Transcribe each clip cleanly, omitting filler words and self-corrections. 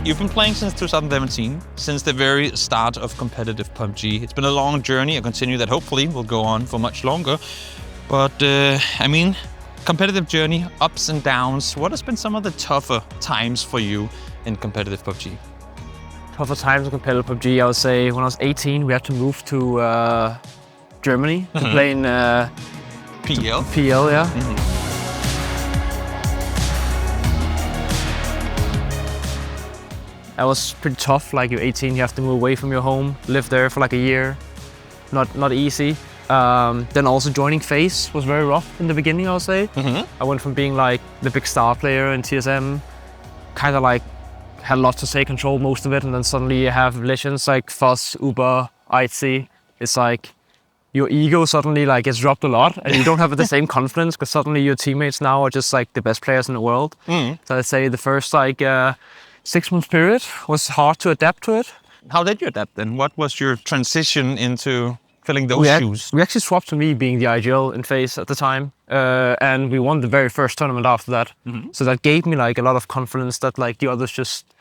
You've been playing since 2017, since the very start of competitive PUBG. It's been a long journey, a continue that hopefully will go on for much longer. But, I mean, competitive journey, ups and downs. What has been some of the tougher times for you in competitive PUBG? Tougher times in competitive PUBG, I would say when I was 18, we had to move to Germany to play in PL? PL, yeah. That was pretty tough. Like you're 18, you have to move away from your home, live there for like a year. Not easy. Then also joining FaZe was very rough in the beginning, I would say. I went from being like the big star player in TSM, kind of like had a lot to say, controlled most of it, and then suddenly you have legends like FaZe, Uber, ITZY. It's like your ego suddenly like gets dropped a lot, and you don't have the same confidence because suddenly your teammates now are just like the best players in the world. So I'd say the first like 6 month period was hard to adapt to it. How did you adapt then? What was your transition into filling those shoes? We actually swapped to me being the IGL in FaZe at the time, and we won the very first tournament after that. So that gave me like a lot of confidence that like the others just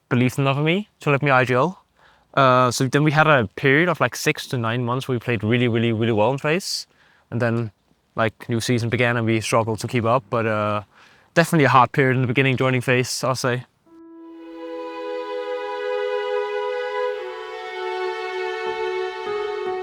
believed enough in me to let me IGL. So then we had a period of like 6 to 9 months where we played really well in FaZe, and then like new season began and we struggled to keep up. But definitely a hard period in the beginning joining FaZe, I'll say.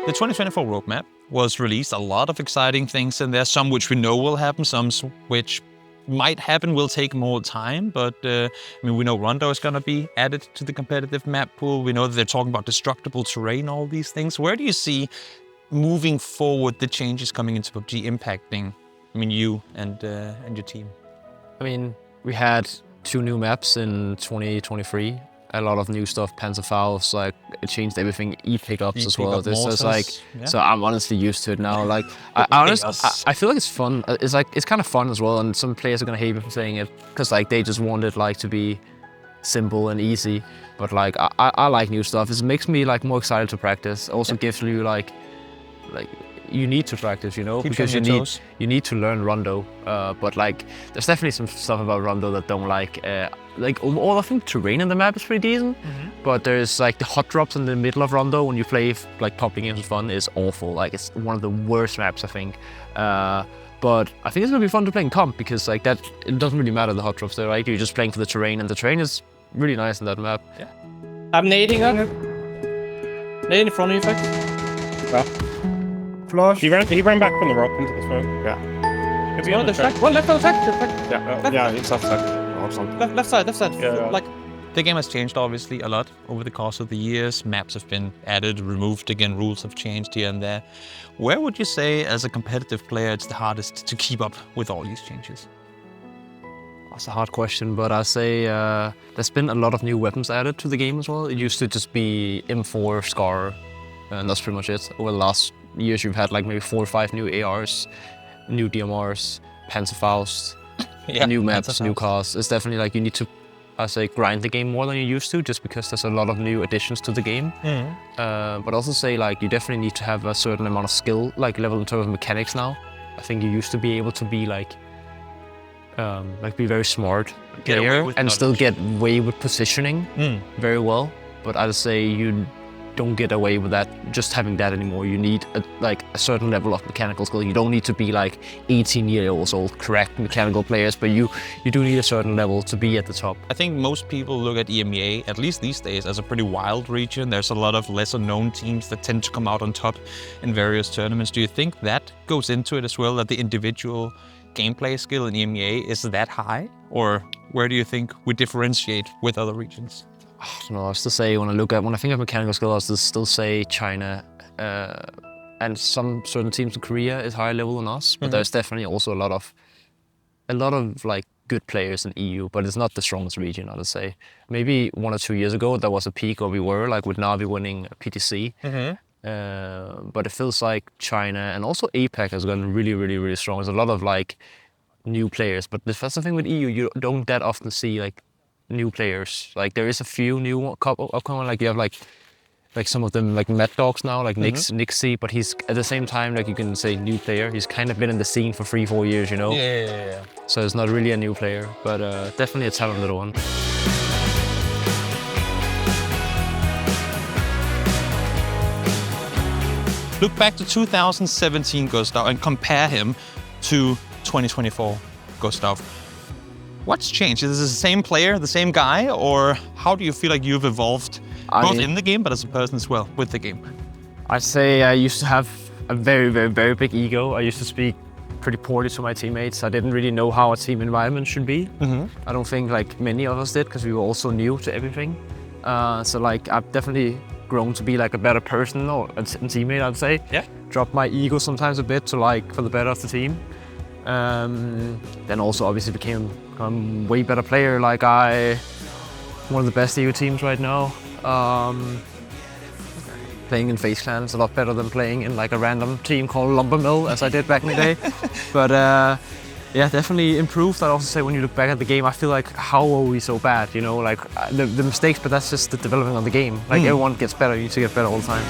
The 2024 roadmap was released, a lot of exciting things in there, some which we know will happen, some which might happen will take more time, but I mean, we know Rondo is going to be added to the competitive map pool. We know that they're talking about destructible terrain, all these things. Where do you see moving forward the changes coming into PUBG impacting, I mean, you and your team? I mean, we had 2 new maps in 2023. A lot of new stuff, Panzerfaust, like it changed everything. pickups as well. This is like, so I'm honestly used to it now. Like, I feel like it's fun. It's kind of fun as well. And some players are gonna hate me for saying it because like they just want it like to be simple and easy. But like I like new stuff. It makes me like more excited to practice. Also gives you like you need to practice, you know, because you need to learn Rondo. But like, there's definitely some stuff about Rondo that don't like. All I think terrain in the map is pretty decent, but there's like the hot drops in the middle of Rondo when you play like public games for fun is awful. Like it's one of the worst maps I think. But I think it's gonna be fun to play in comp because like that it doesn't really matter the hot drops there, right? You're just playing for the terrain, and the terrain is really nice in that map. Yeah. I'm nading up. Nade in front of you, folks. Yeah. Flash. He ran back from the rock into the smoke. Yeah. It's one left on the track. Yeah, it's left side. Left side. Yeah. Like, the game has changed obviously a lot over the course of the years. Maps have been added, removed again, rules have changed here and there. Where would you say as a competitive player it's the hardest to keep up with all these changes? That's a hard question, but I'd say there's been a lot of new weapons added to the game as well. It used to just be M4, Scar, and that's pretty much it. Over the last years you've had like maybe 4 or 5 new ARs, new DMRs, Panzerfaust, new maps, new cars. It's definitely like you need to, I say, grind the game more than you used to, just because there's a lot of new additions to the game. But also say like you definitely need to have a certain amount of skill, like level in terms of mechanics now. I think you used to be able to be like be very smart player and still get away with positioning very well. But I'd say you don't get away with that just having that anymore. You need a certain level of mechanical skill. You don't need to be like 18 years old correct mechanical players, but you do need a certain level to be at the top. I think most people look at EMEA, at least these days, as a pretty wild region. There's a lot of lesser known teams that tend to come out on top in various tournaments. Do you think that goes into it as well, that the individual gameplay skill in EMEA is that high? Or where do you think we differentiate with other regions? I don't know, I still say when I think of mechanical skill, I still say China and some certain teams in Korea is higher level than us, but there's definitely also a lot of like good players in EU, but it's not the strongest region, I would say. Maybe 1 or 2 years ago there was a peak where we were like with Navi winning PTC, but it feels like China and also APEC has gotten really strong. There's a lot of like new players, but that's the thing with EU, you don't that often see like new players. Like there is a few new couple upcoming, like you have like some of them like Mad Dogs now, like Nixie, but he's at the same time like you can say new player. He's kind of been in the scene for 3-4 years, you know. Yeah. So it's not really a new player, but definitely a talented one. look back to 2017 Gustav and compare him to 2024 Gustav, what's changed? Is this the same player, the same guy, or how do you feel like you've evolved both in the game but as a person as well with the game? I'd say I used to have a very, very, very big ego. I used to speak pretty poorly to my teammates. I didn't really know how a team environment should be. I don't think like many of us did because we were also new to everything. So like I've definitely grown to be like a better person or a teammate, I'd say. Yeah. Drop my ego sometimes a bit to like for the better of the team. Then also obviously became a way better player. Like one of the best EU teams right now. Playing in FaZe Clan is a lot better than playing in like a random team called Lumbermill as I did back in the day. But yeah, definitely improved. I'd also say when you look back at the game, I feel like how are we so bad? You know, like the mistakes, but that's just the development of the game. Like everyone gets better, you need to get better all the time.